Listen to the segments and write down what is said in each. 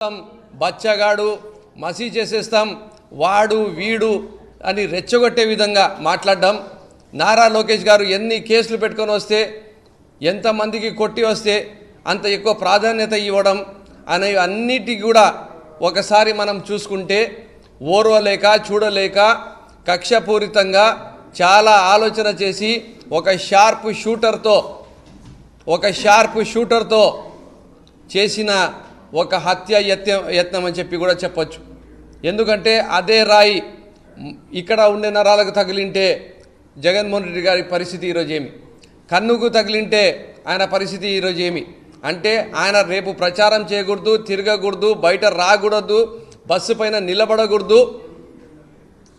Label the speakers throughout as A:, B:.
A: బచ్చగాడు మసీ చేసేస్తాం వాడు వీడు అని రెచ్చగొట్టే విధంగా మాట్లాడడం, నారా లోకేష్ గారు ఎన్ని కేసులు పెట్టుకొని వస్తే ఎంతమందికి కొట్టి వస్తే అంత ఎక్కువ ప్రాధాన్యత ఇవ్వడం అనే అన్నిటికీ కూడా ఒకసారి మనం చూసుకుంటే ఓర్వలేక చూడలేక కక్షపూరితంగా చాలా ఆలోచన చేసి ఒక షార్ప్ షూటర్తో చేసిన ఒక హత్య యత్నం అని చెప్పి కూడా చెప్పొచ్చు. ఎందుకంటే అదే రాయి ఇక్కడ ఉండే నరాలకు తగిలింటే జగన్మోహన్ రెడ్డి గారి పరిస్థితి ఈరోజు ఏమి, కన్నుకు తగిలింటే ఆయన పరిస్థితి ఈరోజు ఏమి అంటే ఆయన రేపు ప్రచారం చేయకూడదు, తిరగకూడదు, బయట రాకూడదు, బస్సు పైన నిలబడకూడదు,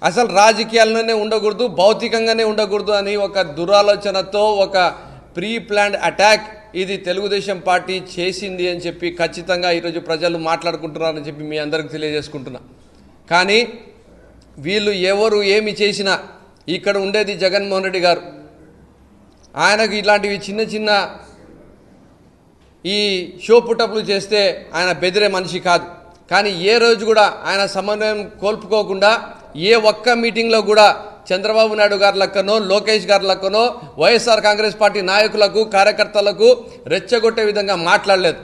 A: అసలు రాజకీయాల్లోనే ఉండకూడదు, భౌతికంగానే ఉండకూడదు అని ఒక దురాలోచనతో ఒక ప్రీ ప్లాన్డ్ అటాక్ ఇది తెలుగుదేశం పార్టీ చేసింది అని చెప్పి ఖచ్చితంగా ఈరోజు ప్రజలు మాట్లాడుకుంటున్నారని చెప్పి మీ అందరికీ తెలియజేసుకుంటున్నా. కానీ వీళ్ళు ఎవరు ఏమి చేసినా ఇక్కడ ఉండేది జగన్మోహన్ రెడ్డి గారు. ఆయనకు ఇలాంటివి చిన్న చిన్న ఈ షో పుటప్లు చేస్తే ఆయన బెదిరే మనిషి కాదు. కానీ ఏ రోజు కూడా ఆయన సమన్వయం కోల్పుకోకుండా ఏ ఒక్క మీటింగ్లో కూడా చంద్రబాబు నాయుడు గారి లెక్కనో లోకేష్ గారి లెక్కనో వైఎస్ఆర్ కాంగ్రెస్ పార్టీ నాయకులకు కార్యకర్తలకు రెచ్చగొట్టే విధంగా మాట్లాడలేదు.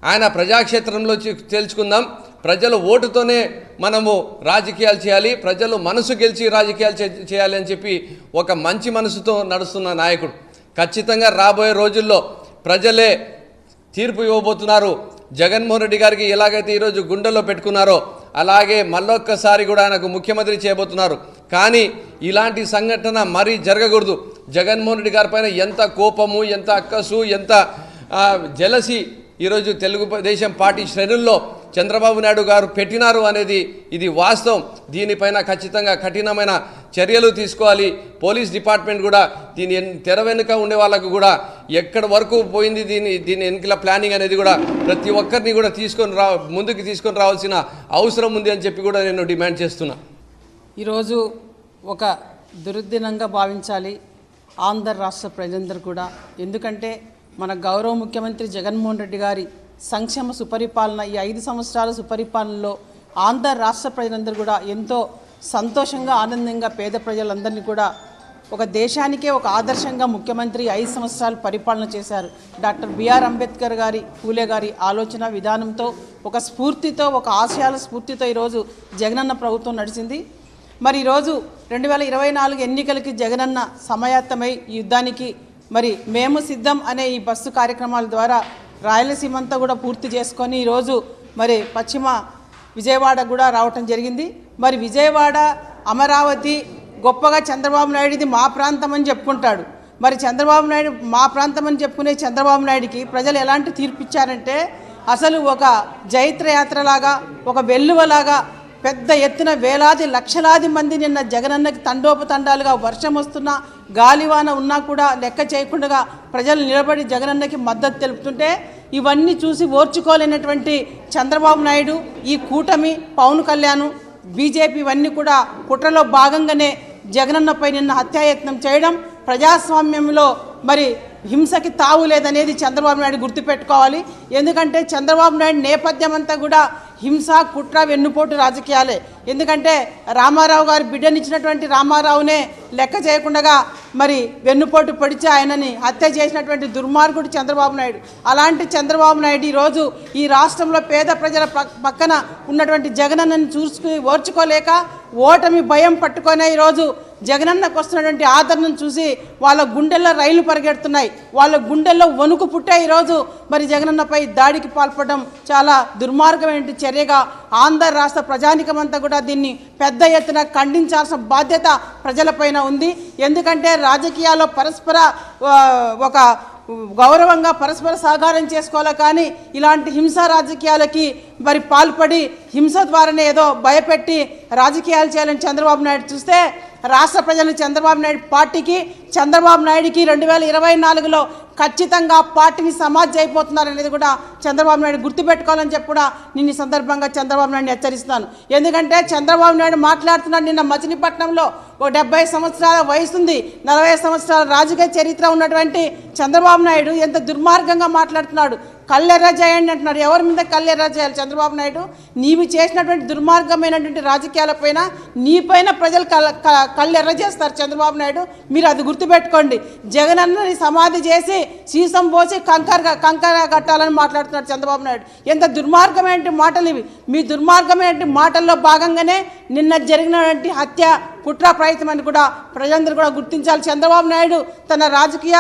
A: ఆయన ప్రజాక్షేత్రంలో తెలుసుకుందాం, ప్రజల ఓటుతోనే మనము రాజకీయాలు చేయాలి, ప్రజలు మనసు గెలిచి రాజకీయాలు చేయాలి అని చెప్పి ఒక మంచి మనసుతో నడుస్తున్న నాయకుడు. ఖచ్చితంగా రాబోయే రోజుల్లో ప్రజలే తీర్పు ఇవ్వబోతున్నారు. జగన్మోహన్ రెడ్డి గారికి ఎలాగైతే ఈరోజు గుండెల్లో పెట్టుకున్నారో అలాగే మళ్ళొక్కసారి కూడా ఆయనకు ముఖ్యమంత్రి చేయబోతున్నారు. కానీ ఇలాంటి సంఘటన మరీ జరగకూడదు. జగన్మోహన్ రెడ్డి గారి పైన ఎంత కోపము, ఎంత అక్కసు, ఎంత జెలసీ ఈరోజు తెలుగుదేశం పార్టీ శ్రేణుల్లో చంద్రబాబు నాయుడు గారు పెట్టినారు అనేది ఇది వాస్తవం. దీనిపైన ఖచ్చితంగా కఠినమైన చర్యలు తీసుకోవాలి. పోలీస్ డిపార్ట్మెంట్ కూడా దీని తెర వెనుక ఉండే వాళ్ళకు కూడా ఎక్కడి వరకు పోయింది దీని వెనుకల ప్లానింగ్ అనేది కూడా ప్రతి ఒక్కరిని కూడా ముందుకు తీసుకొని రావాల్సిన అవసరం ఉంది అని చెప్పి కూడా నేను డిమాండ్ చేస్తున్నా.
B: ఈరోజు ఒక దుర్దినంగా భావించాలి ఆంధ్ర రాష్ట్ర ప్రజలందరూ కూడా. ఎందుకంటే మన గౌరవ ముఖ్యమంత్రి జగన్మోహన్ రెడ్డి గారి సంక్షేమ సుపరిపాలన, ఈ 5 సంవత్సరాల సుపరిపాలనలో ఆంధ్ర రాష్ట్ర ప్రజలందరూ కూడా ఎంతో సంతోషంగా ఆనందంగా పేద ప్రజలందరినీ కూడా ఒక దేశానికే ఒక ఆదర్శంగా ముఖ్యమంత్రి 5 సంవత్సరాలు పరిపాలన చేశారు. డాక్టర్ బిఆర్ అంబేద్కర్ గారి, పూలే గారి ఆలోచన విధానంతో, ఒక స్ఫూర్తితో, ఒక ఆశయాల స్ఫూర్తితో ఈరోజు జగనన్న ప్రభుత్వం నడిచింది. మరి ఈరోజు 2024 ఎన్నికలకి జగనన్న సమాయత్తమై ఈ యుద్ధానికి మరి మేము సిద్ధం అనే ఈ బస్సు కార్యక్రమాల ద్వారా రాయలసీమ అంతా కూడా పూర్తి చేసుకొని ఈరోజు మరి పశ్చిమ విజయవాడ కూడా రావటం జరిగింది. మరి విజయవాడ, అమరావతి గొప్పగా చంద్రబాబు నాయుడుది మా ప్రాంతం అని చెప్పుకుంటాడు. మరి చంద్రబాబు నాయుడు మా ప్రాంతం అని చెప్పుకునే చంద్రబాబు నాయుడికి ప్రజలు ఎలాంటి తీర్పు ఇచ్చారంటే అసలు ఒక జైత్రయాత్రలాగా, ఒక వెల్లువలాగా పెద్ద ఎత్తున వేలాది లక్షలాది మంది నిన్న జగనన్నకి తండోపతండాలుగా వర్షం వస్తున్నా గాలివాన ఉన్నా కూడా లెక్క చేయకుండా ప్రజలు నిలబడి జగనన్నకి మద్దతు తెలుపుతుంటే ఇవన్నీ చూసి ఓర్చుకోలేనటువంటి చంద్రబాబు నాయుడు, ఈ కూటమి, పవన్ కళ్యాణ్, బీజేపీ ఇవన్నీ కూడా కుట్రలో భాగంగానే జగనన్నపై నిన్న హత్యాయత్నం చేయడం, ప్రజాస్వామ్యంలో మరి హింసకి తావు లేదనేది చంద్రబాబు నాయుడు గుర్తుపెట్టుకోవాలి. ఎందుకంటే చంద్రబాబు నాయుడు నేపథ్యం అంతా కూడా హింస, కుట్ర, వెన్నుపోటు రాజకీయాలే. ఎందుకంటే రామారావు గారు బిడ్డనిచ్చినటువంటి రామారావునే లెక్క చేయకుండా మరి వెన్నుపోటు పొడిచి ఆయనని హత్య చేసినటువంటి దుర్మార్గుడు చంద్రబాబు నాయుడు. అలాంటి చంద్రబాబు నాయుడు ఈరోజు ఈ రాష్ట్రంలో పేద ప్రజల పక్కన ఉన్నటువంటి జగనన్నని చూసుకుని ఓర్చుకోలేక ఓటమి భయం పట్టుకొనే ఈరోజు జగనన్నకు వస్తున్నటువంటి ఆదరణను చూసి వాళ్ళ గుండెల్లో రైలు పరిగెడుతున్నాయి, వాళ్ళ గుండెల్లో వణుకు పుట్టే ఈరోజు మరి జగనన్నపై దాడికి పాల్పడడం చాలా దుర్మార్గమైన చర్యగా ఆంధ్ర రాష్ట్ర ప్రజానికమంతా కూడా దీన్ని పెద్ద ఎత్తున ఖండించాల్సిన బాధ్యత ప్రజలపైన ఉంది. ఎందుకంటే రాజకీయాల్లో పరస్పర ఒక గౌరవంగా పరస్పర సహకారం చేసుకోవాలి. కానీ ఇలాంటి హింసా రాజకీయాలకి మరి పాల్పడి హింస ద్వారానే ఏదో భయపెట్టి రాజకీయాలు చేయాలని చంద్రబాబు నాయుడు చూస్తే రాష్ట్ర ప్రజలు చంద్రబాబు నాయుడు పార్టీకి, చంద్రబాబు నాయుడికి 2024లో ఖచ్చితంగా పార్టీని సమాజ్ అయిపోతున్నారనేది కూడా చంద్రబాబు నాయుడు గుర్తుపెట్టుకోవాలని చెప్పి కూడా నేను ఈ సందర్భంగా చంద్రబాబు నాయుడిని హెచ్చరిస్తాను. ఎందుకంటే చంద్రబాబు నాయుడు మాట్లాడుతున్నాడు నిన్న మచిలీపట్నంలో, ఒక 70 సంవత్సరాల వయసుంది, 40 సంవత్సరాల రాజకీయ చరిత్ర ఉన్నటువంటి చంద్రబాబు నాయుడు ఎంత దుర్మార్గంగా మాట్లాడుతున్నాడు. కళ్ళెర్ర చేయండి అంటున్నారు. ఎవరి మీద కళ్ళెర్ర చేయాలి? చంద్రబాబు నాయుడు, నీవు చేసినటువంటి దుర్మార్గమైనటువంటి రాజకీయాలపైన నీపైన ప్రజలు కళ్ళెర్ర చేస్తారు చంద్రబాబు నాయుడు. మీరు అది గుర్తుపెట్టుకోండి. జగనన్నని సమాధి చేసి సీసం పోసి కంకర కట్టాలని మాట్లాడుతున్నాడు చంద్రబాబు నాయుడు. ఎంత దుర్మార్గమైన మాటలు ఇవి. మీ దుర్మార్గమైన మాటల్లో భాగంగానే నిన్న జరిగినటువంటి హత్య కుట్ర ప్రయత్నం అని కూడా ప్రజలందరూ కూడా గుర్తించాలి. చంద్రబాబు నాయుడు తన రాజకీయ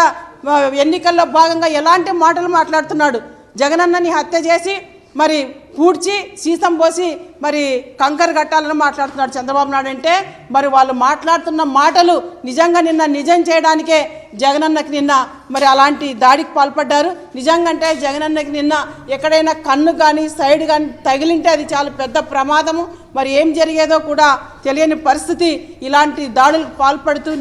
B: ఎన్నికల్లో భాగంగా ఎలాంటి మాటలు మాట్లాడుతున్నాడు? జగనన్నని హత్య చేసి మరి పూడ్చి సీసం పోసి మరి కంకర కట్టాలని మాట్లాడుతున్నాడు చంద్రబాబు నాయుడు. అంటే మరి వాళ్ళు మాట్లాడుతున్న మాటలు నిజంగా నిజం చేయడానికే జగనన్నకి నిన్న మరి అలాంటి దాడికి పాల్పడ్డారు. నిజంగా అంటే జగనన్నకి నిన్న ఎక్కడైనా కన్ను కానీ సైడ్ కానీ తగిలింటే అది చాలా పెద్ద ప్రమాదము. మరి ఏం జరిగేదో కూడా తెలియని పరిస్థితి. ఇలాంటి దాడులకు పాల్పడుతూ